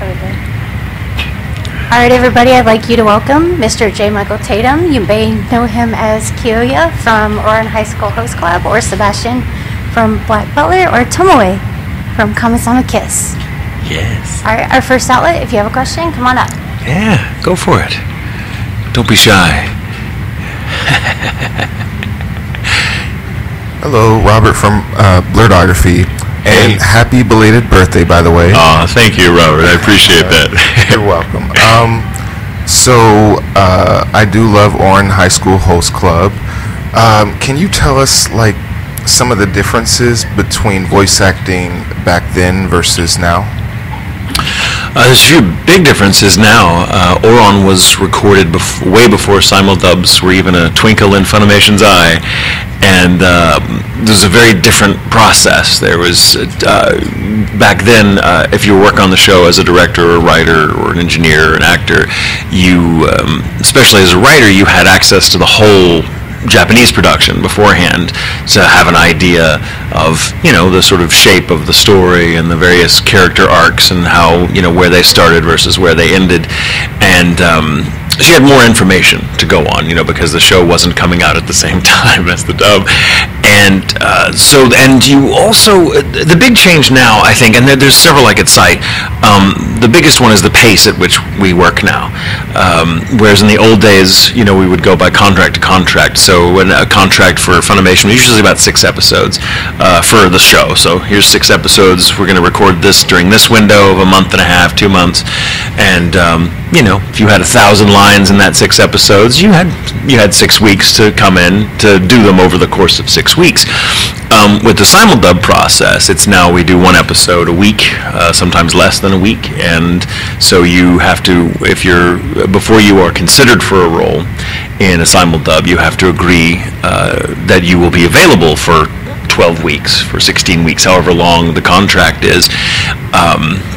All right, everybody, I'd like you to welcome Mr. J. Michael Tatum. You may know him as Kyoya from Oran High School Host Club, or Sebastian from Black Butler, or Tomoe from Kamisama Kiss. Yes. All right, our first outlet, if you have a question, come on up. Yeah, go for it. Don't be shy. Hello, Robert from Blurredography. Hey. And happy belated birthday, by the way. Oh, thank you, Robert. I appreciate that. You're welcome. So I do love Oran High School Host Club. Can you tell us, like, some of the differences between voice acting back then versus now? There's a few big differences now. Oran was recorded way before simuldubs were even a twinkle in Funimation's eye, and there's a very different process. There was, back then, if you work on the show as a director or a writer or an engineer or an actor, you, especially as a writer, you had access to the whole Japanese production beforehand to have an idea of, you know, the sort of shape of the story and the various character arcs and how, you know, where they started versus where they ended. And she had more information to go on, you know, because the show wasn't coming out at the same time as the dub. And and you also, the big change now, I think, and there's several I could cite, the biggest one is the pace at which we work now. Whereas in the old days, you know, we would go by contract to contract. So when a contract for Funimation was usually about 6 episodes for the show. So here's 6 episodes, we're going to record this during this window of a month and a half, 2 months. And, you know, if you had 1,000 lines in that 6 episodes, you had 6 weeks to come in to do them over the course of 6 weeks. With the simuldub process, it's now we do 1 episode a week, sometimes less than a week, and so you have to, before you are considered for a role in a simuldub, you have to agree that you will be available for 12 weeks, for 16 weeks, however long the contract is,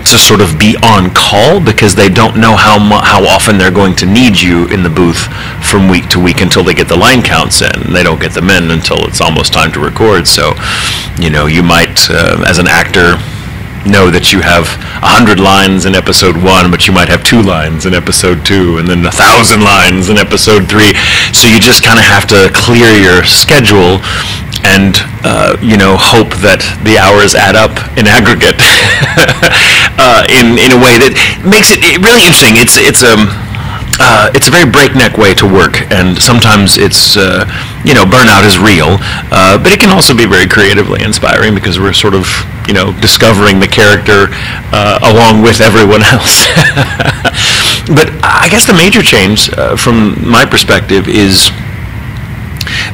to sort of be on call, because they don't know how often they're going to need you in the booth from week to week until they get the line counts in. They don't get them in until it's almost time to record. So, you know, you might, as an actor, know that you have 100 lines in episode 1, but you might have 2 lines in episode 2, and then 1,000 lines in episode 3. So you just kind of have to clear your schedule and you know, hope that the hours add up in aggregate in a way that makes it really interesting. It's a very breakneck way to work, and sometimes it's you know, burnout is real, but it can also be very creatively inspiring because we're sort of, you know, discovering the character along with everyone else. But I guess the major change from my perspective is,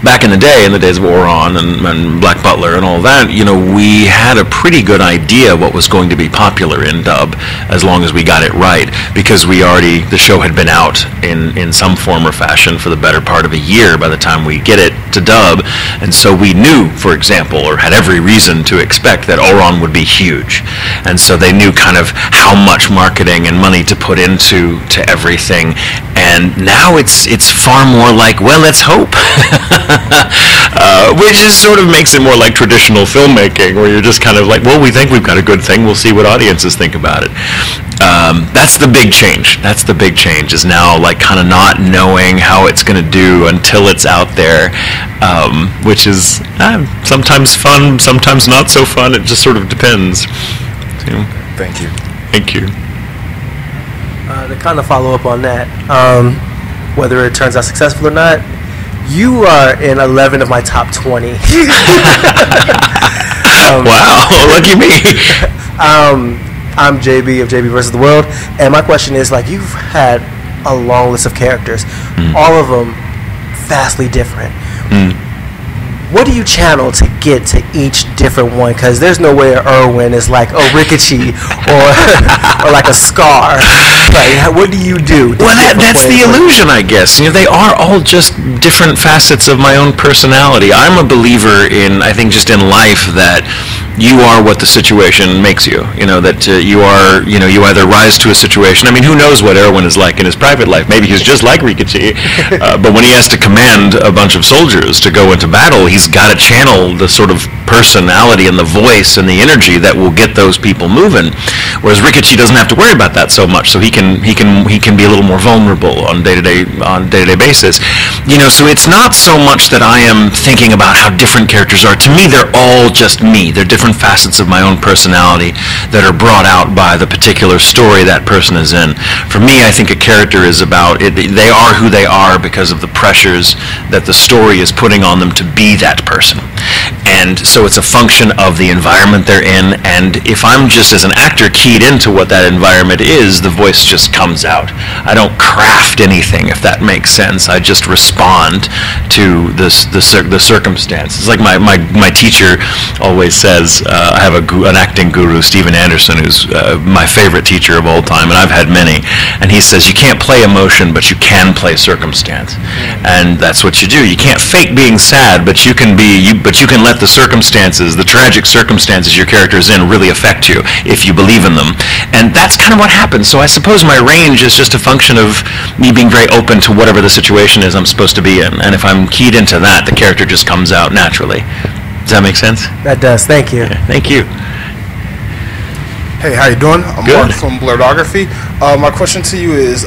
back in the days of Oran and Black Butler and all that, you know, we had a pretty good idea what was going to be popular in dub as long as we got it right, because the show had been out in some form or fashion for the better part of a year by the time we get it to dub, and so we knew, for example, or had every reason to expect that Oran would be huge, and so they knew kind of how much marketing and money to put into everything. And now it's far more like, well, let's hope. Which just sort of makes it more like traditional filmmaking, where you're just kind of like, well, we think we've got a good thing, we'll see what audiences think about it. That's the big change. That's the big change, is now like kind of not knowing how it's going to do until it's out there, which is sometimes fun, sometimes not so fun. It just sort of depends. So, Thank you. Thank you. To kind of follow up on that, whether it turns out successful or not, you are in 11 of my top 20. Wow, lucky me. I'm JB of JB versus the World, and my question is, like, you've had a long list of characters, all of them vastly different. What do you channel to get to each different one? Because there's no way Irwin is like a Rikichi or like a Scar. Like, what do you do? Well, that's the illusion, I guess. You know, they are all just different facets of my own personality. I'm a believer in, I think, just in life, that you are what the situation makes you. You know, that you are, you know, you either rise to a situation. I mean, who knows what Erwin is like in his private life? Maybe he's just like Rikichi, but when he has to command a bunch of soldiers to go into battle, he's he's got to channel the sort of personality and the voice and the energy that will get those people moving. Whereas Rikichi doesn't have to worry about that so much, so he can be a little more vulnerable on day-to-day basis. So it's not so much that I am thinking about how different characters are. To me, they're all just me. They're different facets of my own personality that are brought out by the particular story that person is in. For me, I think a character is about it. They are who they are because of the pressures that the story is putting on them to be that person. And so it's a function of the environment they're in, and if I'm just as an actor keyed into what that environment is, the voice just comes out. I don't craft anything, if that makes sense. I just respond to the circumstance. It's like my teacher always says, I have an acting guru, Steven Anderson, who's my favorite teacher of all time, and I've had many, and he says, you can't play emotion, but you can play circumstance. And that's what you do. You can't fake being sad, but you can let the circumstances, the tragic circumstances your character is in, really affect you if you believe in them. And that's kind of what happens. So I suppose my range is just a function of me being very open to whatever the situation is I'm supposed to be in. And if I'm keyed into that, the character just comes out naturally. Does that make sense? That does. Thank you. Yeah, thank you. Hey, how you doing? I'm Good. Mark from Blurredography. My question to you is,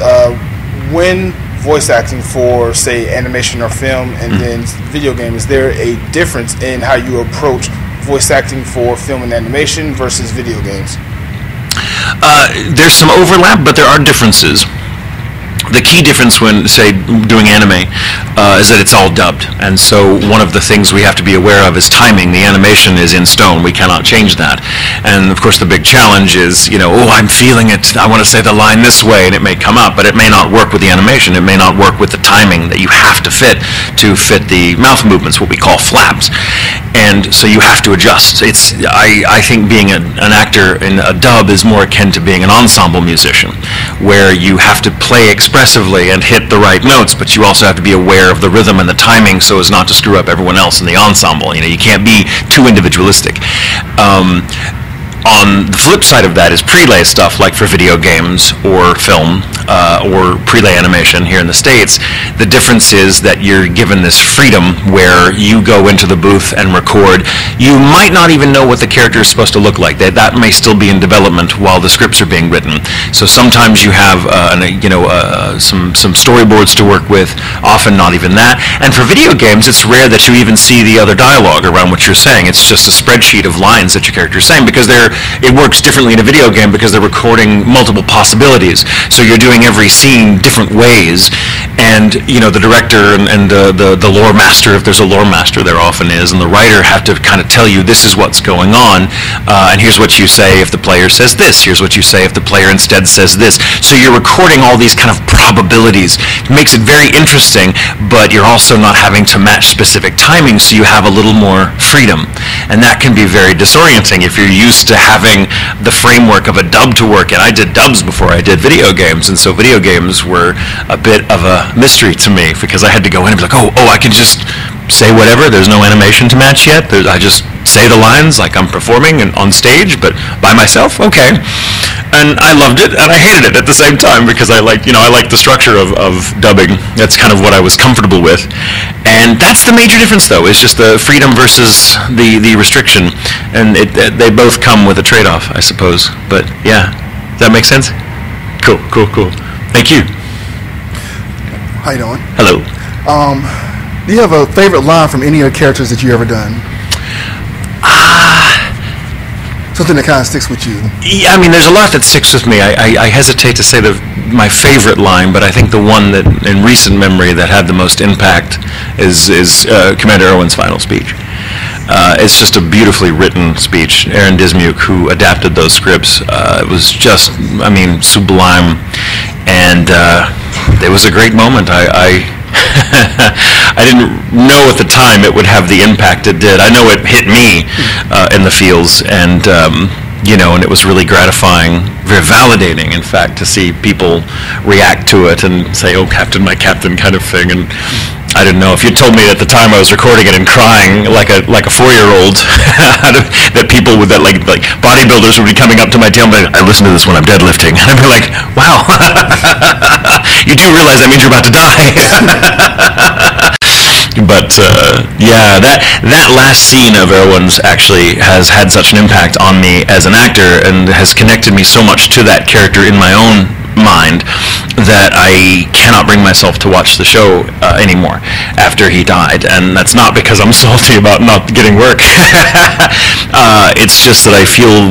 when voice acting for, say, animation or film and then video game, is there a difference in how you approach voice acting for film and animation versus video games? There's some overlap, but there are differences. The key difference when, say, doing anime is that it's all dubbed. And so one of the things we have to be aware of is timing. The animation is in stone. We cannot change that. And, of course, the big challenge is, I'm feeling it. I want to say the line this way, and it may come up, but it may not work with the animation. It may not work with the timing that you have to fit the mouth movements, what we call flaps. And so you have to adjust. I think being an actor in a dub is more akin to being an ensemble musician, where you have to play expressively and hit the right notes, but you also have to be aware of the rhythm and the timing so as not to screw up everyone else in the ensemble. You can't be too individualistic. On the flip side of that is prelay stuff, like for video games or film or prelay animation here in the States. The difference is that you're given this freedom where you go into the booth and record. You might not even know what the character is supposed to look like. That may still be in development while the scripts are being written. So sometimes you have some storyboards to work with, often not even that. And for video games, it's rare that you even see the other dialogue around what you're saying. It's just a spreadsheet of lines that your character is saying, because it works differently in a video game because they're recording multiple possibilities. So you're doing every scene different ways, and the director and the lore master, if there's a lore master, there often is, and the writer have to kind of tell you, this is what's going on, and here's what you say if the player says this, here's what you say if the player instead says this. So you're recording all these kind of probabilities. It makes it very interesting, but you're also not having to match specific timing, so you have a little more freedom, and that can be very disorienting if you're used to having the framework of a dub to work in. I did dubs before I did video games, and so video games were a bit of a mystery to me because I had to go in and be like, oh, I can just say whatever. There's no animation to match yet. I just say the lines like I'm performing and on stage, but by myself. Okay. And I loved it, and I hated it at the same time because I like the structure of dubbing. That's kind of what I was comfortable with. And that's the major difference, though, is just the freedom versus the restriction. And they both come with a trade-off, I suppose. But, yeah. Does that make sense? Cool. Thank you. How you doing? Hello. Do you have a favorite line from any of the characters that you ever done? Something that kind of sticks with you. Yeah, there's a lot that sticks with me. I hesitate to say my favorite line, but I think the one that in recent memory that had the most impact is Commander Irwin's final speech. It's just a beautifully written speech. Aaron Dismuke, who adapted those scripts, it was just, sublime, and it was a great moment. I didn't know at the time it would have the impact it did. I know it hit me in the feels, and and it was really gratifying, very validating, in fact, to see people react to it and say, "Oh, Captain, my Captain," kind of thing. And I didn't know if you told me at the time I was recording it and crying like a 4-year-old that people would like bodybuilders would be coming up to my tail and be like, I listen to this when I'm deadlifting, and I'd be like, wow, you do realize that means you're about to die. But yeah, that last scene of Erwin's actually has had such an impact on me as an actor, and has connected me so much to that character in my own mind that I cannot bring myself to watch the show anymore after he died. And that's not because I'm salty about not getting work. It's just that I feel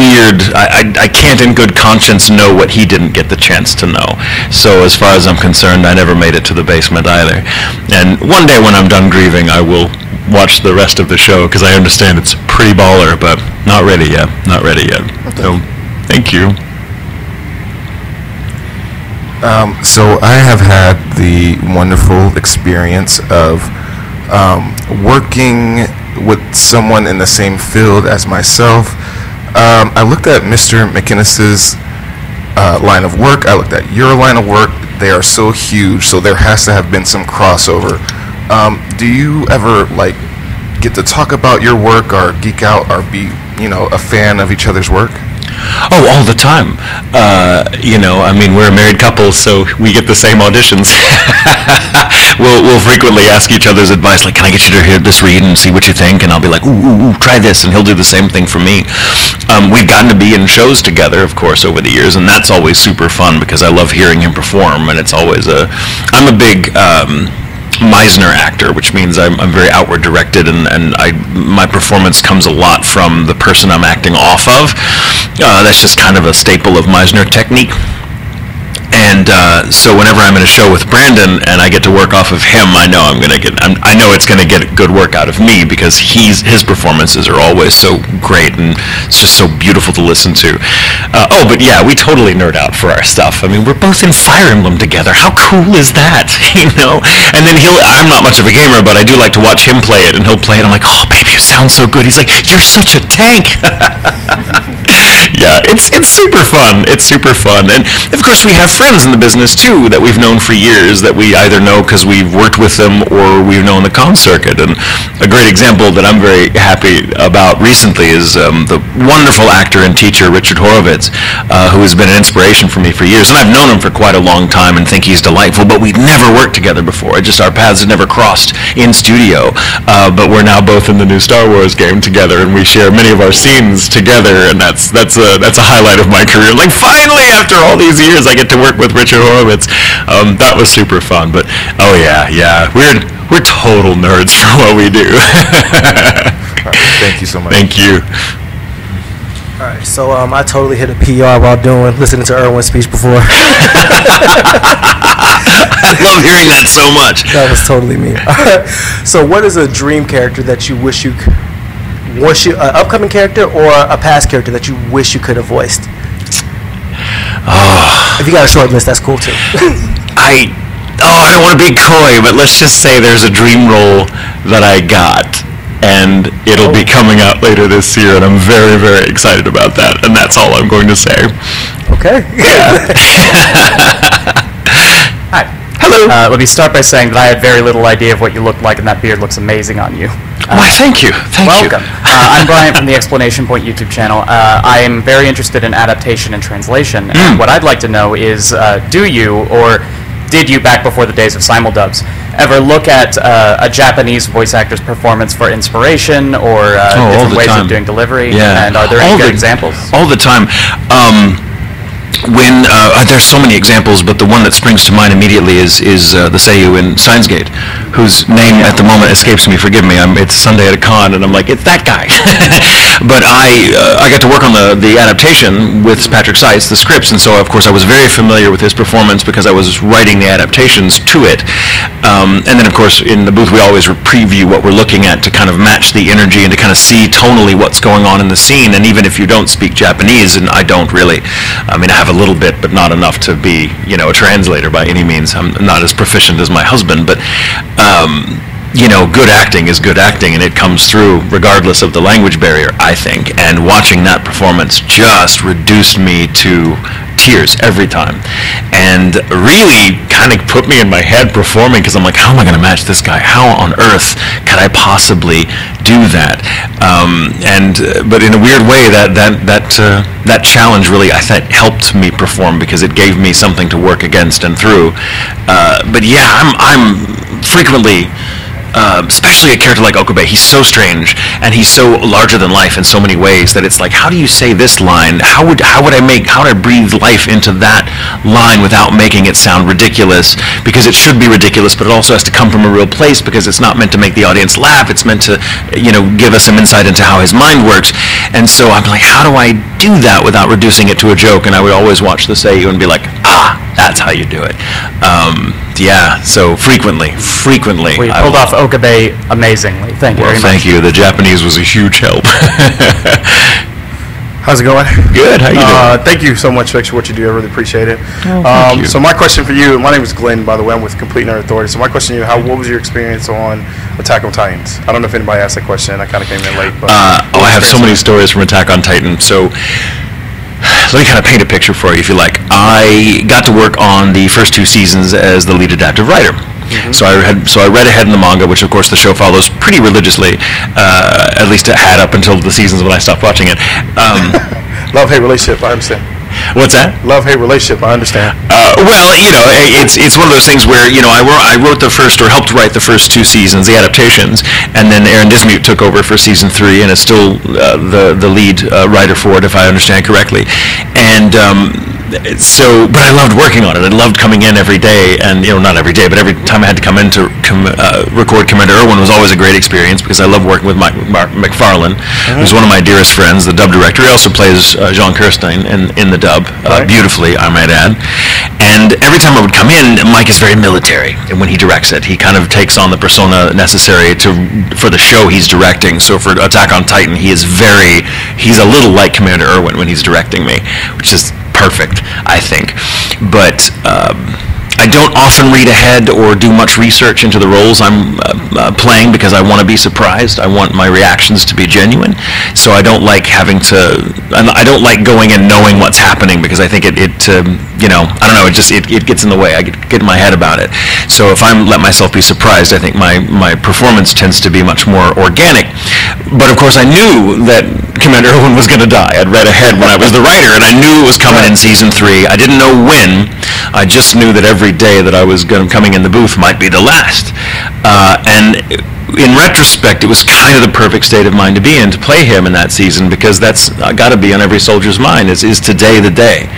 weird. I can't in good conscience know what he didn't get the chance to know. So as far as I'm concerned, I never made it to the basement either. And one day when I'm done grieving, I will watch the rest of the show, because I understand it's pretty baller, but not ready yet. Not ready yet. So thank you. So I have had the wonderful experience of working with someone in the same field as myself. I looked at Mr. McInnes's line of work. I looked at your line of work. They are so huge, so there has to have been some crossover. Do you ever get to talk about your work, or geek out, or be a fan of each other's work? Oh, all the time. I mean, we're a married couple, so we get the same auditions. We'll frequently ask each other's advice, like, can I get you to hear this read and see what you think? And I'll be like, ooh, try this, and he'll do the same thing for me. We've gotten to be in shows together, of course, over the years, and that's always super fun, because I love hearing him perform, and it's always I'm a big Meisner actor, which means I'm very outward directed, and my performance comes a lot from the person I'm acting off of. That's just kind of a staple of Meisner technique. And so whenever I'm in a show with Brandon and I get to work off of him, I know I know it's going to get good work out of me, because his performances are always so great, and it's just so beautiful to listen to. But yeah, we totally nerd out for our stuff. I mean, we're both in Fire Emblem together. How cool is that? And then I'm not much of a gamer, but I do like to watch him play it, and he'll play it. I'm like, oh baby, you sound so good. He's like, you're such a tank. Yeah, it's super fun. It's super fun. And of course we have friends in the business too that we've known for years, that we either know because we've worked with them or we've known the con circuit. And a great example that I'm very happy about recently is the wonderful actor and teacher Richard Horowitz, who has been an inspiration for me for years. And I've known him for quite a long time and think he's delightful, but we've never worked together before. Our paths had never crossed in studio. But we're now both in the new Star Wars game together, and we share many of our scenes together, and that's a highlight of my career. Like, finally, after all these years, I get to work with Richard Horowitz. That was super fun. But oh yeah, we're total nerds for what we do. Thank you so much. Thank you. All right, so I totally hit a PR while listening to Erwin's speech before. I love hearing that so much. That was totally me. So what is a dream character that you wish you could... an upcoming character or a past character that you wish you could have voiced? If you got a short list, that's cool too. I don't want to be coy, but let's just say there's a dream role that I got, and it'll be coming out later this year, and I'm very, very excited about that, and that's all I'm going to say. Okay. Yeah. Hi. Hello. Let me start by saying that I had very little idea of what you looked like, and that beard looks amazing on you. Why, thank you. Welcome. I'm Brian from the Explanation Point YouTube channel. I am very interested in adaptation and translation, and what I'd like to know is, do you, or did you, back before the days of simul-dubs, ever look at a Japanese voice actor's performance for inspiration, or different ways of doing delivery? Yeah. And are there any good examples? All the time. When there's so many examples, but the one that springs to mind immediately is the Seiyu in Steins Gate, whose name at the moment escapes me. Forgive me. It's Sunday at a con, and I'm like, it's that guy. But I got to work on the adaptation with Patrick Seitz, the scripts, and so of course I was very familiar with his performance because I was writing the adaptations to it. And then of course in the booth we always preview what we're looking at to kind of match the energy and to kind of see tonally what's going on in the scene. And even if you don't speak Japanese, and I don't really, I mean I have a little bit, but not enough to be, a translator by any means. I'm not as proficient as my husband, but good acting is good acting, and it comes through regardless of the language barrier, I think. And watching that performance just reduced me to tears every time, and really kind of put me in my head performing, because I'm like, how am I going to match this guy? How on earth could I possibly do that? But in a weird way, that challenge really, I thought, helped me perform, because it gave me something to work against and through. But yeah, I'm frequently, especially a character like Okabe, he's so strange and he's so larger than life in so many ways that it's like, how do you say this line? How would I breathe life into that line without making it sound ridiculous? Because it should be ridiculous, but it also has to come from a real place, because it's not meant to make the audience laugh. It's meant to, give us some insight into how his mind works. And so I'm like, how do I do that without reducing it to a joke? And I would always watch the Seiyu and be like, that's how you do it. Yeah, so frequently. Well, you pulled off Okabe amazingly. Thank you very much. Thank you. The Japanese was a huge help. How's it going? Good. How you doing? Thank you so much, Victor, for what you do. I really appreciate it. Thank you. So my question for you, my name is Glenn, by the way. I'm with Complete Nerd Authority. So my question to you, what was your experience on Attack on Titans? I don't know if anybody asked that question. I kind of came in late. But I have so many stories from Attack on Titan. So let me kind of paint a picture for you, if you like. I got to work on the first 2 seasons as the lead adaptive writer. Mm-hmm. So I read ahead in the manga, which of course the show follows pretty religiously. At least it had up until the seasons when I stopped watching it. Love-hate relationship, I understand. What's that? Love-hate relationship, I understand. Well, it's one of those things where, I wrote the first, or helped write the first 2 seasons, the adaptations, and then Aaron Dismuke took over for season 3 and is still the lead writer for it, if I understand correctly. And but I loved working on it. I loved coming in every day, and not every day, but every time I had to come in to record Commander Irwin was always a great experience, because I love working with Mike McFarlane, who's one of my dearest friends, the dub director. He also plays Jean Kirstein in the dub, beautifully, I might add. And every time I would come in, Mike is very military, and when he directs it, he kind of takes on the persona necessary for the show he's directing. So for Attack on Titan, he's a little like Commander Irwin when he's directing me, which is perfect, I think. But I don't often read ahead or do much research into the roles I'm playing, because I want to be surprised. I want my reactions to be genuine. So I don't like I don't like going and knowing what's happening, because I think I don't know, it gets in the way. I get in my head about it. So if I let myself be surprised, I think my performance tends to be much more organic. But of course I knew that Commander Irwin was going to die. I'd read ahead when I was the writer, and I knew it was coming in season 3. I didn't know when. I just knew that every day that I was coming in the booth might be the last. And in retrospect, it was kind of the perfect state of mind to be in, to play him in that season, because that's got to be on every soldier's mind. Is today the day?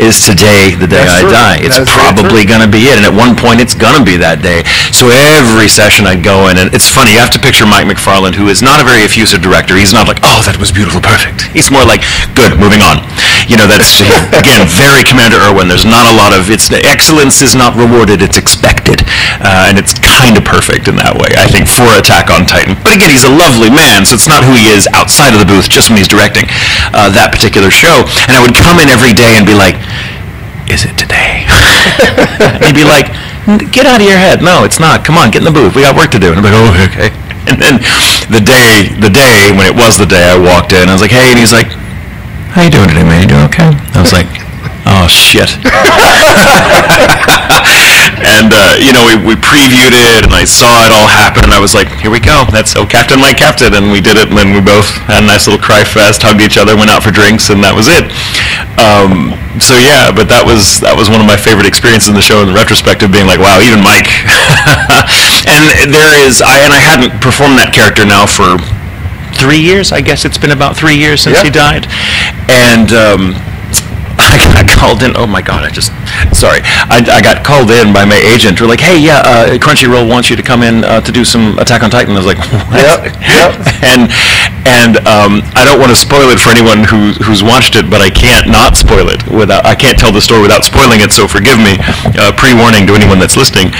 Is today the day I die? It's probably going to be it, and at one point it's going to be that day. So every session I'd go in, and it's funny, you have to picture Mike McFarland, who is not a very effusive director. He's not like, oh, that was beautiful, perfect. He's more like, good, moving on. That's, again, very Commander Irwin. There's not a lot of, excellence is not rewarded, it's expected. And it's kind of perfect in that way, I think, for Attack on Titan. But again, he's a lovely man, so it's not who he is outside of the booth, just when he's directing that particular show. And I would come in every day and be like, is it today? And he'd be like, get out of your head. No, it's not. Come on, get in the booth. We got work to do. And I'm like, oh, okay. And then the day when it was the day, I walked in. I was like, hey, and he's like, how you doing today, man? You doing okay? I was like, oh, shit. And, we previewed it, and I saw it all happen, and I was like, here we go. That's Captain, my captain. And we did it, and then we both had a nice little cry fest, hugged each other, went out for drinks, and that was it. So yeah, but that was one of my favorite experiences in the show, in the retrospective, being like, wow, even Mike. And I hadn't performed that character now for 3 years. I guess it's been about 3 years since he died. And I got called in. Oh my God! I got called in by my agent. We're like, hey, Crunchyroll wants you to come in to do some Attack on Titan. I was like, what? Yep. And I don't want to spoil it for anyone who's watched it, but I can't not spoil it I can't tell the story without spoiling it. So forgive me. Pre-warning to anyone that's listening.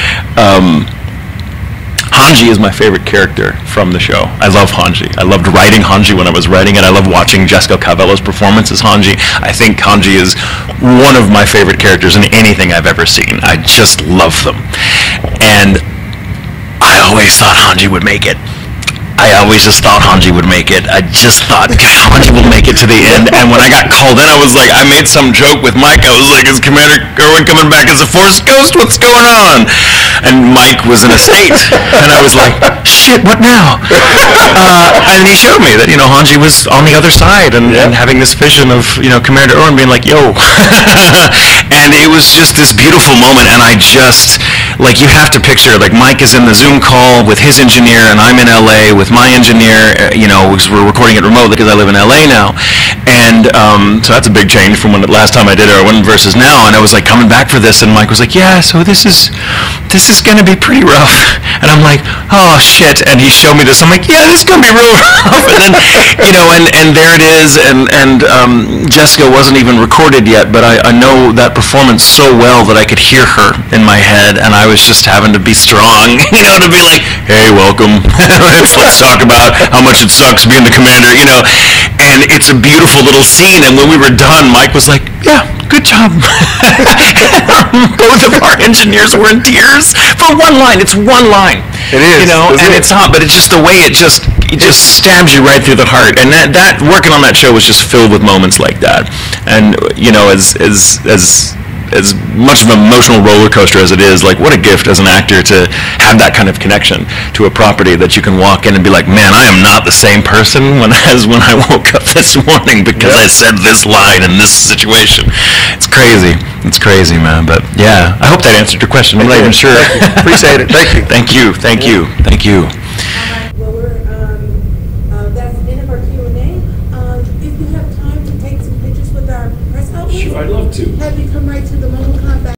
Hanji is my favorite character from the show. I love Hanji. I loved writing Hanji when I was writing it. I love watching Jessica Cavello's performance as Hanji. I think Hanji is one of my favorite characters in anything I've ever seen. I just love them. And I always thought Hanji would make it. I always just thought Hanji would make it. I just thought Hanji will make it to the end. And when I got called in, I was like, I made some joke with Mike. I was like, is Commander Irwin coming back as a Force ghost? What's going on? And Mike was in a state. And I was like, shit, what now? And he showed me that, Hanji was on the other side and having this vision of, Commander Irwin being like, yo. And it was just this beautiful moment. And I just, like, you have to picture, like, Mike is in the Zoom call with his engineer, and I'm in LA with my engineer, because we're recording it remotely because I live in LA now. And so that's a big change from when the last time I did Irwin versus now. And I was like coming back for this, and Mike was like, yeah, so this is going to be pretty rough. And I'm like, oh, shit. And he showed me this. I'm like, yeah, this is going to be real rough. And then, and there it is. And Jessica wasn't even recorded yet, but I know that performance so well that I could hear her in my head, and I was just having to be strong, to be like, hey, welcome. Let's talk about how much it sucks being the commander, And it's a beautiful little scene, and when we were done, Mike was like, yeah, good job. Both of our engineers were in tears for one line. It's one line. It is. It's not, but it's just the way it just stabs you right through the heart. And that working on that show was just filled with moments like that. And, as much of an emotional roller coaster as it is, like, what a gift as an actor to have that kind of connection to a property that you can walk in and be like, man, I am not the same person as when I woke up this morning because I said this line in this situation. It's crazy. It's crazy, man. But yeah, I hope that answered your question. I'm not even sure. Appreciate it. Thank you. Thank you. Thank you. Thank you. Well, that's the end of our Q&A. If you have time to take some pictures with our press outlet, Sure, I'd love to. have you come right to the MomoCon back.